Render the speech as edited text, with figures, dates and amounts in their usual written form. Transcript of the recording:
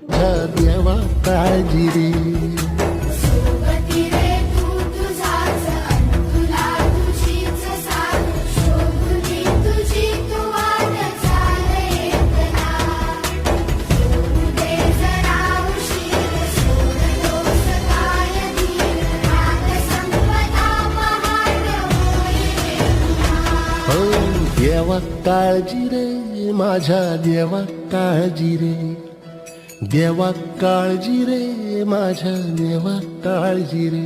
देवा काळजी रे. सोबती रे तू तुझाच तुला तुझीच साथ शोभली तुझी तू वाट चाल येतना सोडू दे जरा उशीर सोड दोष काय धीर राग संपदा पहाट होईल पुन्हा. हो देवा काळजी रे माझ्या देवा काळजी रे. देवा काळजी रे माझ्या देवा काळजी रे.